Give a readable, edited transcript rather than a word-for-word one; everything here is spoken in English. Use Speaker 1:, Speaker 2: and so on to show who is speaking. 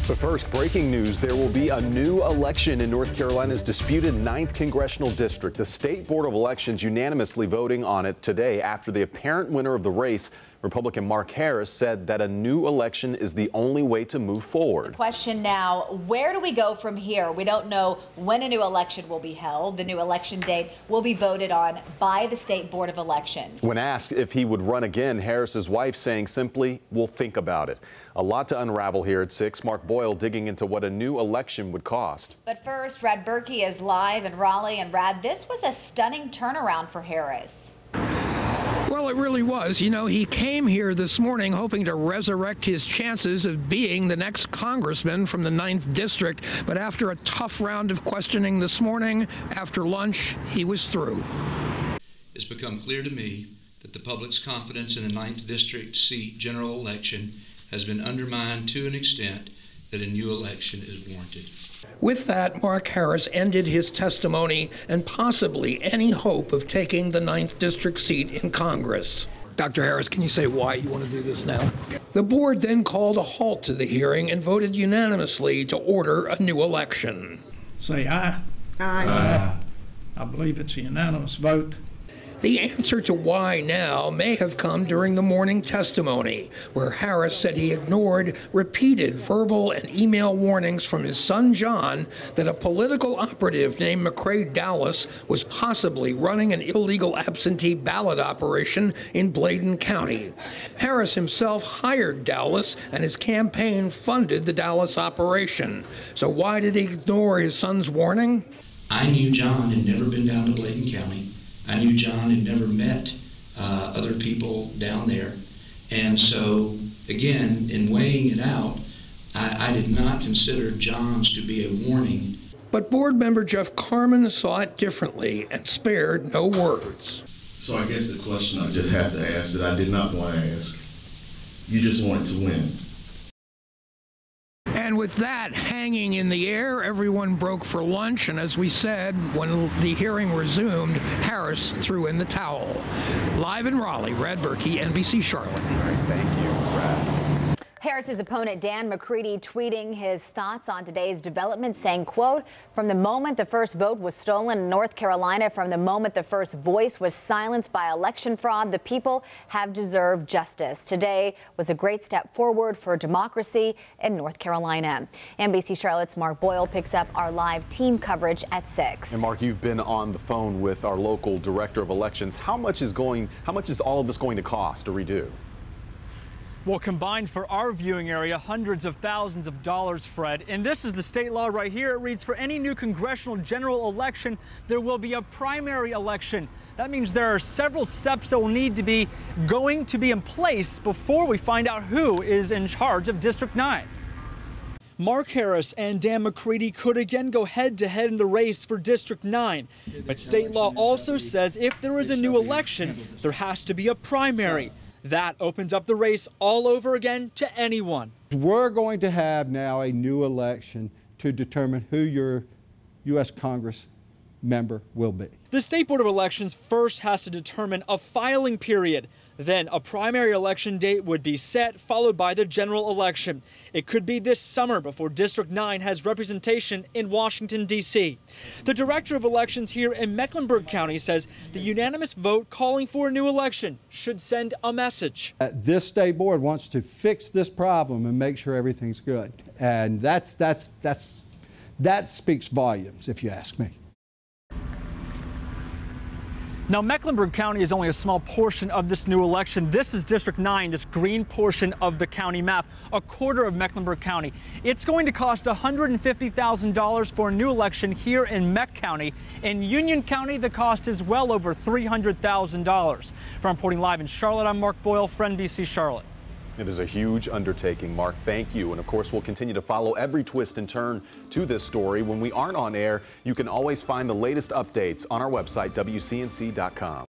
Speaker 1: But first, breaking news. There will be a new election in North Carolina's disputed 9th congressional district. The State Board of Elections unanimously voting on it today after the apparent winner of the race, Republican Mark Harris, said that a new election is the only way to move forward.
Speaker 2: The question now, where do we go from here? We don't know when a new election will be held. The new election date will be voted on by the State Board of Elections.
Speaker 1: When asked if he would run again, Harris's wife saying simply, "We'll think about it." A lot to unravel here at 6. Mark Boyle digging into what a new election would cost.
Speaker 2: But first, Rad Berkey is live in Raleigh. And Rad, this was a stunning turnaround for Harris.
Speaker 3: Well, it really was. You know, he came here this morning hoping to resurrect his chances of being the next congressman from the 9th district. But after a tough round of questioning this morning, after lunch, he was through.
Speaker 4: It's become clear to me that the public's confidence in the 9th district seat general election has been undermined to an extent that a new election is warranted.
Speaker 3: With that, Mark Harris ended his testimony and possibly any hope of taking the 9th district seat in Congress. Dr. Harris, can you say why you want to do this now? The board then called a halt to the hearing and voted unanimously to order a new election.
Speaker 5: Say aye.
Speaker 6: Aye.
Speaker 5: I believe it's a unanimous vote.
Speaker 3: The answer to why now may have come during the morning testimony, where Harris said he ignored repeated verbal and email warnings from his son John that a political operative named McCready was possibly running an illegal absentee ballot operation in Bladen County. Harris himself hired Dallas, and his campaign funded the Dallas operation. So why did he ignore his son's warning?
Speaker 4: I knew John had never been down to Bladen County. I knew John had never met other people down there. And so, again, in weighing it out, I did not consider John's to be a warning.
Speaker 3: But board member Jeff Carmen saw it differently and spared no words.
Speaker 6: So I guess the question I just have to ask that I did not want to ask, you just wanted to win.
Speaker 3: And with that hanging in the air, everyone broke for lunch. And as we said, when the hearing resumed, Harris threw in the towel. Live in Raleigh, Rad Berkey, NBC Charlotte.
Speaker 1: All right, thank you, Brad.
Speaker 2: Harris's opponent, Dan McCready, tweeting his thoughts on today's development, saying, quote, "From the moment the first vote was stolen in North Carolina, from the moment the first voice was silenced by election fraud, the people have deserved justice. Today was a great step forward for democracy in North Carolina." NBC Charlotte's Mark Boyle picks up our live team coverage at 6.
Speaker 1: And Mark, you've been on the phone with our local director of elections. How much is all of this going to cost to redo?
Speaker 7: Well, combined for our viewing area, hundreds of thousands of dollars, Fred. And this is the state law right here. It reads, for any new congressional general election, there will be a primary election. That means there are several steps that will need to be in place before we find out who is in charge of District 9. Mark Harris and Dan McCready could again go head-to-head in the race for District 9. But state law also says if there is a new election, there has to be a primary. That opens up the race all over again to anyone.
Speaker 8: We're going to have now a new election to determine who your U.S. Congress member will be.
Speaker 7: The State Board of Elections first has to determine a filing period. Then a primary election date would be set, followed by the general election. It could be this summer before District 9 has representation in Washington, D.C. The director of elections here in Mecklenburg County says the unanimous vote calling for a new election should send a message.
Speaker 8: This state board wants to fix this problem and make sure everything's good. And that speaks volumes, if you ask me.
Speaker 7: Now, Mecklenburg County is only a small portion of this new election. This is District 9, this green portion of the county map, a quarter of Mecklenburg County. It's going to cost $150,000 for a new election here in Meck County. In Union County, the cost is well over $300,000. From reporting live in Charlotte, I'm Mark Boyle for NBC Charlotte.
Speaker 1: It is a huge undertaking, Mark. Thank you. And of course, we'll continue to follow every twist and turn to this story. When we aren't on air, you can always find the latest updates on our website, WCNC.com.